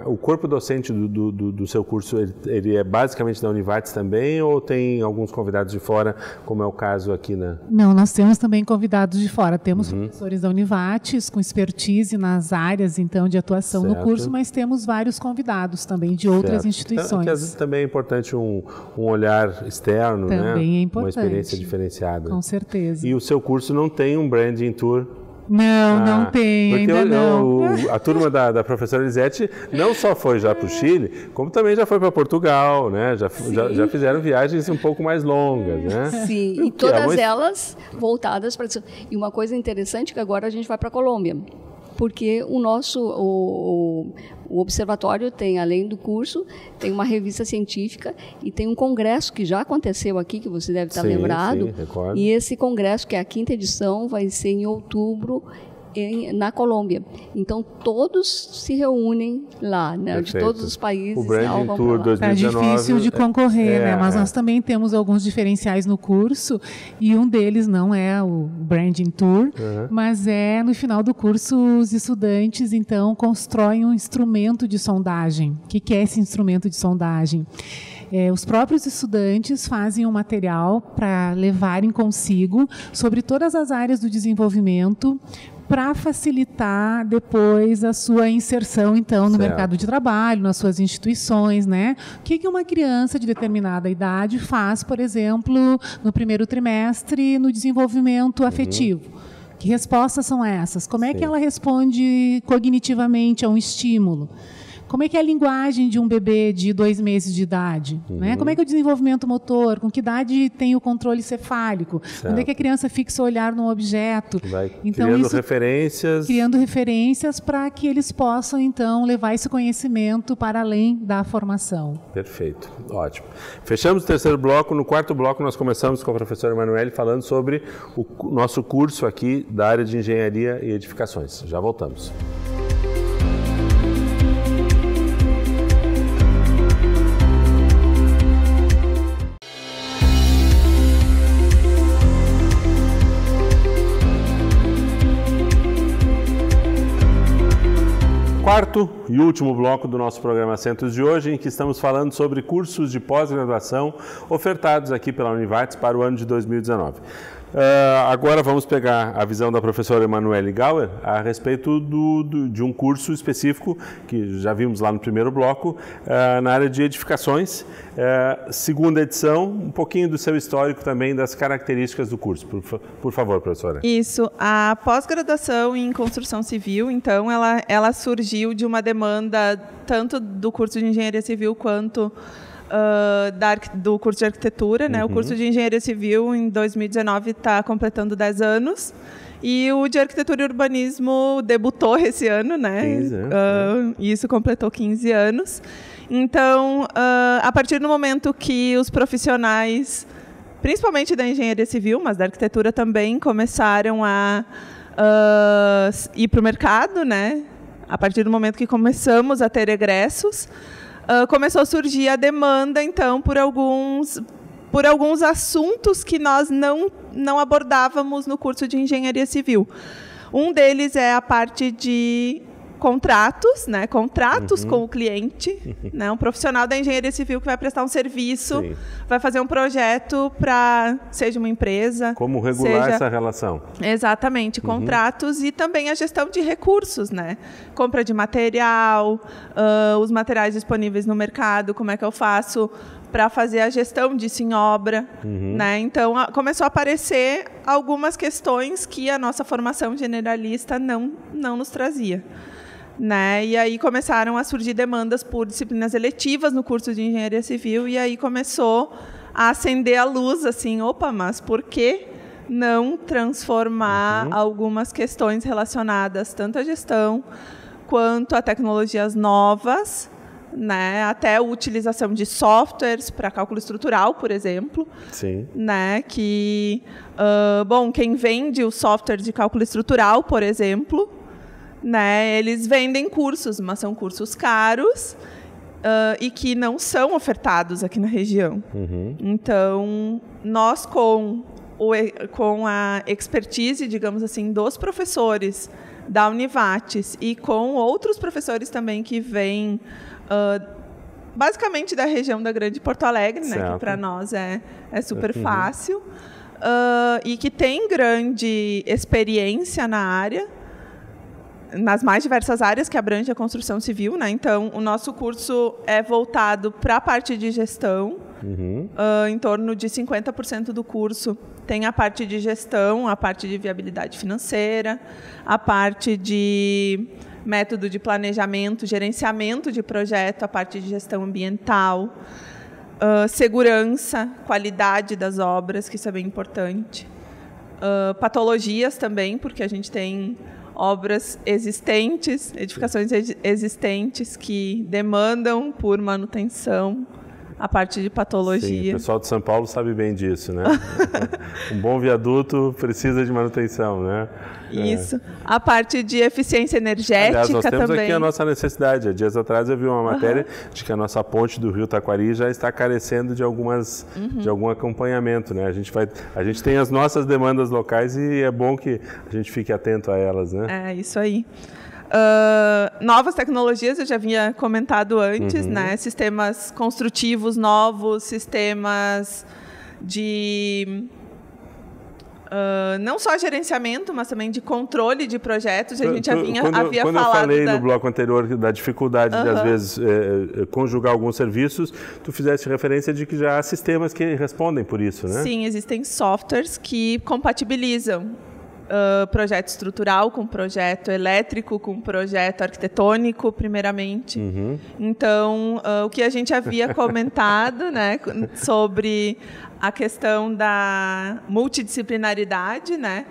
o corpo docente do seu curso, ele é basicamente da Univates também, ou tem alguns convidados de fora, como é o caso aqui na...
Não, nós temos também convidados de fora. Temos professores da Univates com expertise nas áreas, então, de atuação no curso, mas temos vários convidados também de outras instituições.
Então, que às vezes também é importante um olhar externo,
também, né? É importante.
Uma experiência diferenciada.
Com certeza.
E o seu curso não tem um branding tour?
Não tem, ainda não.
A turma da professora Elisete não só foi já para o Chile, como também já foi para Portugal, né? Já fizeram viagens um pouco mais longas, né?
Sim, e todas elas voltadas para... E uma coisa interessante é que agora a gente vai para a Colômbia, porque o observatório tem, além do curso, tem uma revista científica e tem um congresso que já aconteceu aqui, que você deve estar lembrado.
Sim, recordo.
E esse congresso, que é a 5ª edição, vai ser em outubro na Colômbia. Então, todos se reúnem lá, né? De todos os países.
O Branding Tour 2019...
Está difícil de concorrer, né? Mas nós também temos alguns diferenciais no curso, e um deles não é o Branding Tour, mas é, no final do curso, os estudantes, então, constroem um instrumento de sondagem. O que é esse instrumento de sondagem? Os próprios estudantes fazem um material para levarem consigo sobre todas as áreas do desenvolvimento, para facilitar depois a sua inserção, então, no mercado de trabalho, nas suas instituições, né? O que uma criança de determinada idade faz, por exemplo, no primeiro trimestre, no desenvolvimento afetivo? Que respostas são essas? Como é que ela responde cognitivamente a um estímulo? como é que é a linguagem de um bebê de 2 meses de idade, né? Como é que é o desenvolvimento motor, com que idade tem o controle cefálico, quando é que a criança fixa o olhar num objeto.
Então, criando referências
para que eles possam, então, levar esse conhecimento para além da formação.
Perfeito, ótimo. Fechamos o terceiro bloco. No quarto bloco, nós começamos com a professora Emanuele falando sobre o nosso curso aqui da área de Engenharia e Edificações. Já voltamos. Quarto e último bloco do nosso programa Centros de hoje, em que estamos falando sobre cursos de pós-graduação ofertados aqui pela Univates para o ano de 2019. Agora vamos pegar a visão da professora Emanuele Gauer a respeito de um curso específico que já vimos lá no primeiro bloco, na área de edificações, segunda edição, um pouquinho do seu histórico também, das características do curso. Por favor, professora.
Isso, a pós-graduação em construção civil, então, ela surgiu de uma demanda tanto do curso de engenharia civil quanto do curso de arquitetura, né? O curso de engenharia civil em 2019 está completando 10 anos e o de arquitetura e urbanismo debutou esse ano, né?
15 anos.
E isso completou 15 anos. Então, a partir do momento que os profissionais, principalmente da engenharia civil, mas da arquitetura também, começaram a ir para o mercado, né? A partir do momento que começamos a ter egressos, começou a surgir a demanda, então, por alguns assuntos que nós não abordávamos no curso de engenharia civil. Um deles é a parte de contratos, né? Contratos com o cliente, né? Um profissional da engenharia civil que vai prestar um serviço, vai fazer um projeto para, seja uma empresa...
Como regular essa relação.
Exatamente, contratos e também a gestão de recursos, né? Compra de material, os materiais disponíveis no mercado, como é que eu faço para fazer a gestão disso em obra, né? Então, começou a aparecer algumas questões que a nossa formação generalista não nos trazia. Né? E aí começaram a surgir demandas por disciplinas eletivas no curso de engenharia civil e aí começou a acender a luz, assim, opa, mas por que não transformar algumas questões relacionadas tanto à gestão quanto a tecnologias novas, né? Até a utilização de softwares para cálculo estrutural, por exemplo.
Sim.
Né? Que, quem vende o software de cálculo estrutural, por exemplo, né, eles vendem cursos, mas são cursos caros e que não são ofertados aqui na região. Então, nós com a expertise, digamos assim, dos professores da Univates e com outros professores também que vêm basicamente da região da Grande Porto Alegre, né, que para nós é super fácil, e que tem grande experiência na área, nas mais diversas áreas que abrange a construção civil, né? Então, o nosso curso é voltado para a parte de gestão. Em torno de 50% do curso tem a parte de gestão, a parte de viabilidade financeira, a parte de método de planejamento, gerenciamento de projeto, a parte de gestão ambiental, segurança, qualidade das obras, que isso é bem importante. Patologias também, porque a gente tem obras existentes, edificações existentes que demandam por manutenção, a parte de patologia.
Sim, o pessoal de São Paulo sabe bem disso, né? Um bom viaduto precisa de manutenção, né?
Isso. A parte de eficiência energética.
Aliás, nós temos
também.
Aqui a nossa necessidade. Há dias atrás eu vi uma matéria de que a nossa ponte do Rio Taquari já está carecendo de algum acompanhamento, né? A gente tem as nossas demandas locais e é bom que a gente fique atento a elas, né?
É, isso aí. Novas tecnologias, eu já havia comentado antes, né? Sistemas construtivos novos, sistemas de não só gerenciamento, mas também de controle de projetos. A gente havia falado.
Quando eu falei no bloco anterior da dificuldade de, às vezes, conjugar alguns serviços, tu fizeste referência de que já há sistemas que respondem por isso, né?
Sim, existem softwares que compatibilizam projeto estrutural com projeto elétrico, com projeto arquitetônico, primeiramente. Então, o que a gente havia comentado, né, sobre a questão da multidisciplinaridade, né,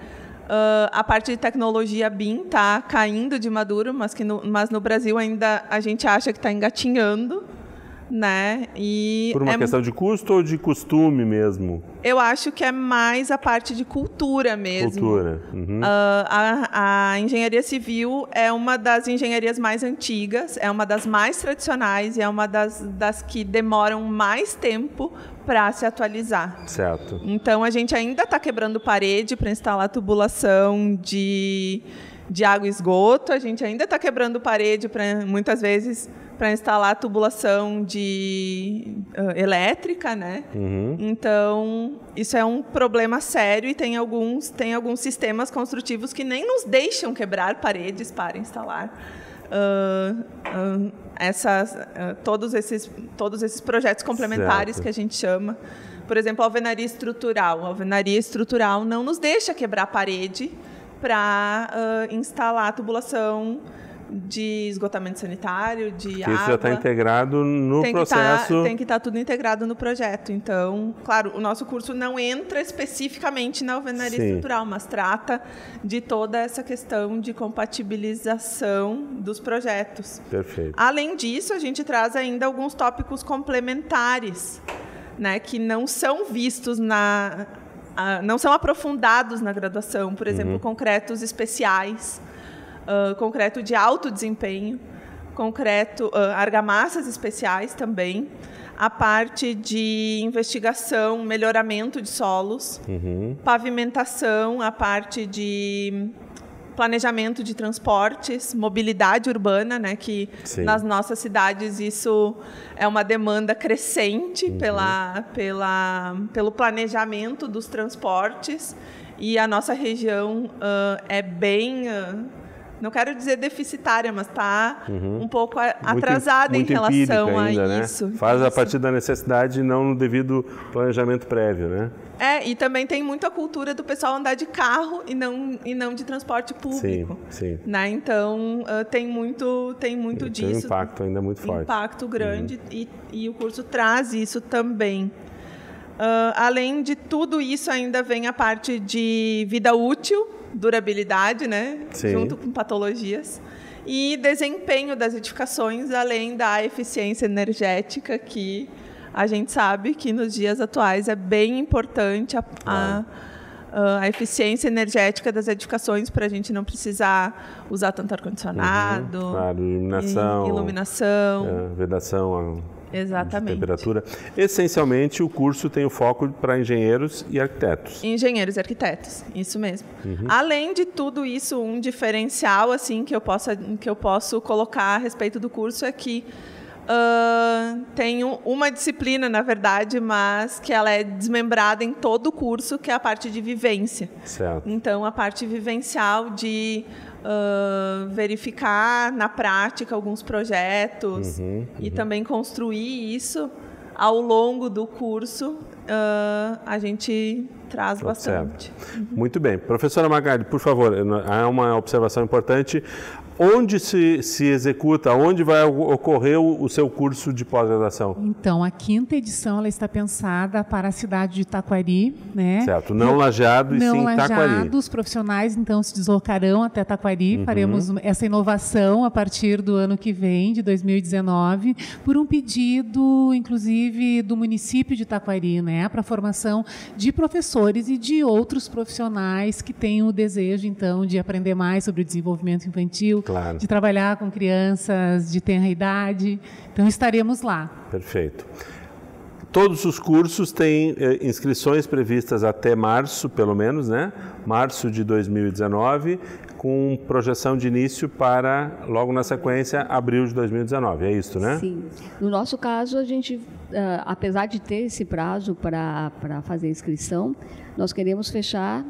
a parte de tecnologia BIM está caindo de maduro, mas no Brasil ainda a gente acha que está engatinhando, né? E
por uma questão de custo ou de costume mesmo?
Eu acho que é mais a parte de cultura mesmo.
Cultura.
A engenharia civil é uma das engenharias mais antigas, é uma das mais tradicionais e é uma das que demoram mais tempo para se atualizar.
Certo.
Então, a gente ainda está quebrando parede para instalar tubulação de água e esgoto, a gente ainda está quebrando parede, muitas vezes, para instalar tubulação elétrica, né? Então, isso é um problema sério e tem alguns sistemas construtivos que nem nos deixam quebrar paredes para instalar todos esses projetos complementares, certo, que a gente chama. Por exemplo, a alvenaria estrutural. A alvenaria estrutural não nos deixa quebrar parede para instalar tubulação de esgotamento sanitário, de água.
Isso já está integrado no processo.
Tem que estar tudo integrado no projeto. Então, claro, o nosso curso não entra especificamente na alvenaria estrutural, mas trata de toda essa questão de compatibilização dos projetos.
Perfeito.
Além disso, a gente traz ainda alguns tópicos complementares, né, que não são vistos não são aprofundados na graduação. Por exemplo, concretos especiais, concreto de alto desempenho, argamassas especiais também, a parte de investigação, melhoramento de solos, pavimentação, a parte de planejamento de transportes, mobilidade urbana, né, que nas nossas cidades isso é uma demanda crescente pelo planejamento dos transportes, e a nossa região é bem, não quero dizer deficitária, mas está um pouco atrasada
muito
em relação
ainda,
a isso.
Né? Faz a partir da necessidade e não no devido planejamento prévio, né?
E também tem muita cultura do pessoal andar de carro e não de transporte público.
Sim.
Né? Então, tem muito disso.
Tem um impacto ainda muito forte.
Impacto grande, e o curso traz isso também. Além de tudo isso, ainda vem a parte de vida útil, durabilidade, né? Junto com patologias, e desempenho das edificações, além da eficiência energética, que a gente sabe que nos dias atuais é bem importante a eficiência energética das edificações, para a gente não precisar usar tanto ar-condicionado, iluminação,
vedação,
exatamente,
temperatura. Essencialmente, o curso tem o foco para engenheiros e arquitetos.
Engenheiros e arquitetos, isso mesmo. Além de tudo isso, um diferencial assim que eu posso colocar a respeito do curso é que tem uma disciplina, na verdade, mas que ela é desmembrada em todo o curso, que é a parte de vivência.
Certo.
Então, a parte vivencial de verificar na prática alguns projetos e também construir isso ao longo do curso, a gente traz bastante.
Muito bem. Professora Magali, por favor, há uma observação importante. Onde se executa, onde vai ocorrer o seu curso de pós-graduação?
Então, a 5ª edição ela está pensada para a cidade de Taquari, né?
Certo, não Lajeado, e sim Taquari.
Os profissionais, então, se deslocarão até Taquari. Faremos essa inovação a partir do ano que vem, de 2019, por um pedido, inclusive, do município de Taquari, né? Para a formação de professores e de outros profissionais que têm o desejo, então, de aprender mais sobre o desenvolvimento infantil,
claro,
de trabalhar com crianças de tenra idade. Então, estaremos lá.
Perfeito. Todos os cursos têm inscrições previstas até março, pelo menos, né? Março de 2019, com projeção de início para, logo na sequência, abril de 2019. É isso, né?
Sim. No nosso caso, a gente, apesar de ter esse prazo para fazer a inscrição, nós queremos fechar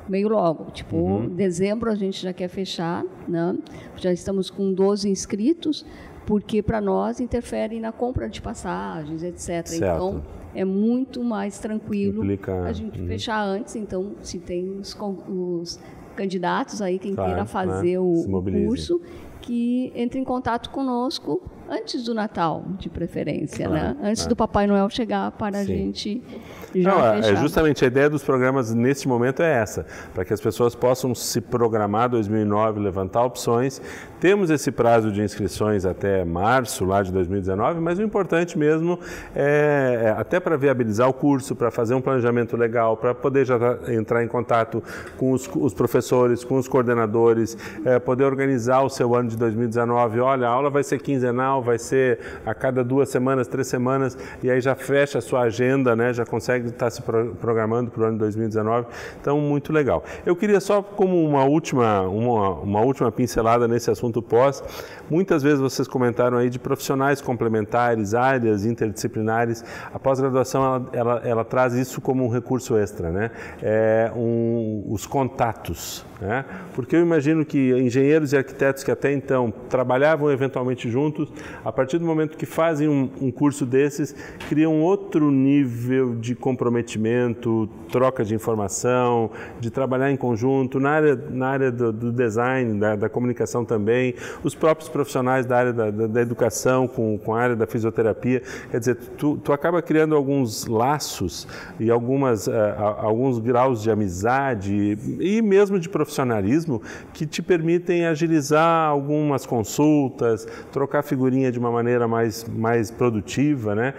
meio logo, tipo, dezembro a gente já quer fechar, né? Já estamos com 12 inscritos, porque para nós interfere na compra de passagens, etc.
Certo.
Então, é muito mais tranquilo a gente fechar antes. Então, se tem os candidatos aí, quem queira fazer o curso, que entre em contato conosco antes do Natal, de preferência, né? Antes do Papai Noel chegar para a gente já fechar.
Justamente a ideia dos programas neste momento é essa, para que as pessoas possam se programar 2009, levantar opções. Temos esse prazo de inscrições até março lá de 2019, mas o importante mesmo é até para viabilizar o curso, para fazer um planejamento legal, para poder já entrar em contato com os professores, com os coordenadores, poder organizar o seu ano de 2019. Olha, a aula vai ser quinzenal, vai ser a cada 2 semanas, 3 semanas, e aí já fecha a sua agenda, né? Já consegue estar se programando para o ano de 2019. Então, muito legal. Eu queria só, como uma última pincelada nesse assunto pós, muitas vezes vocês comentaram aí de profissionais complementares, áreas interdisciplinares. A pós-graduação, ela traz isso como um recurso extra, né? Os contatos, né? Porque eu imagino que engenheiros e arquitetos que até então trabalhavam eventualmente juntos, a partir do momento que fazem um curso desses, criam outro nível de comprometimento, troca de informação, de trabalhar em conjunto, na área do design, da comunicação também, os próprios profissionais da área da educação com a área da fisioterapia. Quer dizer, tu acaba criando alguns laços e alguns graus de amizade e mesmo de profissionalismo que te permitem agilizar algumas consultas, trocar figurinha de uma maneira mais produtiva, né?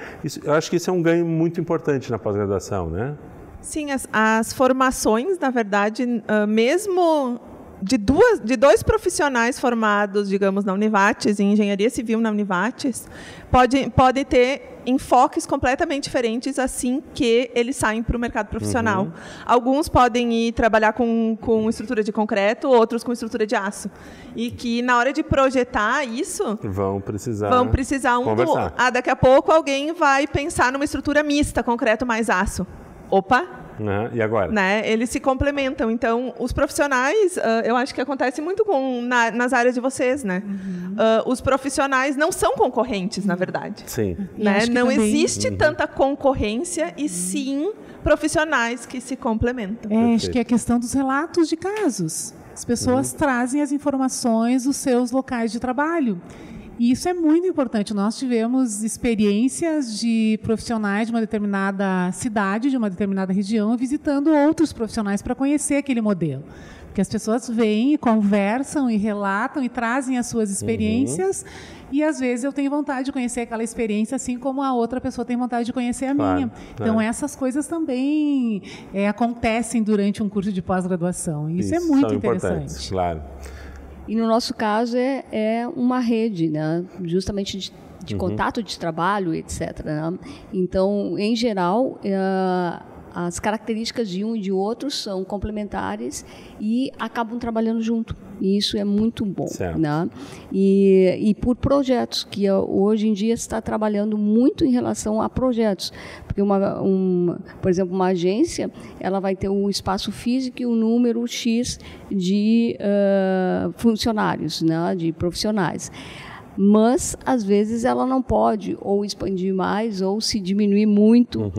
Eu acho que isso é um ganho muito importante na pós-graduação, né?
Sim, as formações, na verdade, mesmo de 2 profissionais formados, digamos, na Univates, em engenharia civil na Univates, pode ter enfoques completamente diferentes assim que eles saem para o mercado profissional. Alguns podem ir trabalhar com estrutura de concreto, outros com estrutura de aço. E que, na hora de projetar isso,
vão precisar
conversar. Daqui a pouco alguém vai pensar numa estrutura mista, concreto mais aço. Opa!
E agora?
Né? Eles se complementam. Então, os profissionais, eu acho que acontece muito nas áreas de vocês, né? Os profissionais não são concorrentes, na verdade.
Sim.
Né? Não existe tanta concorrência e sim profissionais que se complementam.
Acho que é a questão dos relatos de casos. As pessoas trazem as informações dos seus locais de trabalho. E isso é muito importante. Nós tivemos experiências de profissionais de uma determinada cidade, de uma determinada região, visitando outros profissionais para conhecer aquele modelo. Porque as pessoas vêm e conversam e relatam e trazem as suas experiências e, às vezes, eu tenho vontade de conhecer aquela experiência assim como a outra pessoa tem vontade de conhecer a minha. Então, essas coisas também acontecem durante um curso de pós-graduação. Isso é muito interessante.
Claro.
E no nosso caso é uma rede, né? Justamente de contato de trabalho, etc. Né? Então, em geral, as características de um e de outro são complementares e acabam trabalhando junto. E isso é muito bom. Né? E por projetos, que hoje em dia se está trabalhando muito em relação a projetos. Porque, por exemplo, uma agência, ela vai ter um espaço físico e um número X de funcionários, né? De profissionais. Mas, às vezes, ela não pode ou expandir mais ou se diminuir muito.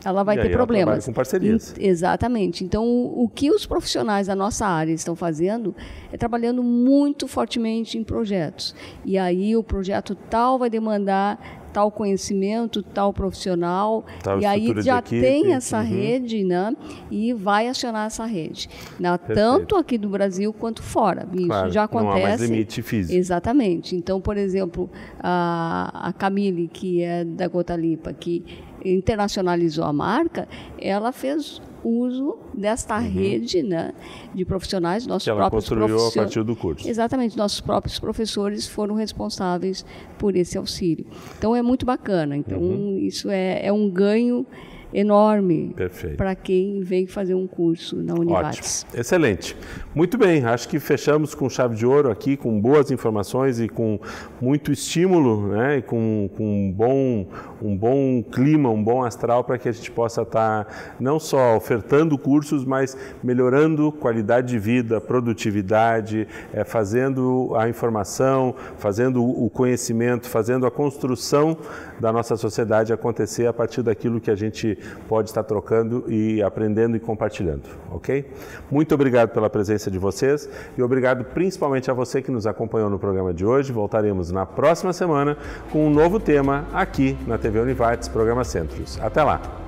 Ela vai ter problemas.
Com parcerias.
Exatamente. Então, o que os profissionais da nossa área estão fazendo é trabalhando muito fortemente em projetos. E aí o projeto tal vai demandar tal conhecimento, tal profissional, e aí já tem essa rede, né? E vai acionar essa rede, né? Tanto aqui do Brasil quanto fora. Isso já acontece.
Não há mais limite físico.
Exatamente. Então, por exemplo, a Camille, que é da Gotalipa, que internacionalizou a marca, ela fez uso desta rede, né, de profissionais, nossos próprios professores.
Ela construiu a partir do curso.
Exatamente, nossos próprios professores foram responsáveis por esse auxílio. Então, é muito bacana. Então, isso é um ganho enorme para quem veio fazer um curso na Univates.
Ótimo, excelente. Muito bem, acho que fechamos com chave de ouro aqui, com boas informações e com muito estímulo, né, e com um um bom clima, um bom astral para que a gente possa estar não só ofertando cursos, mas melhorando qualidade de vida, produtividade, fazendo a informação, fazendo o conhecimento, fazendo a construção da nossa sociedade acontecer a partir daquilo que a gente pode estar trocando e aprendendo e compartilhando, ok? Muito obrigado pela presença de vocês e obrigado principalmente a você que nos acompanhou no programa de hoje. Voltaremos na próxima semana com um novo tema aqui na TV Univates, Programa Centros. Até lá!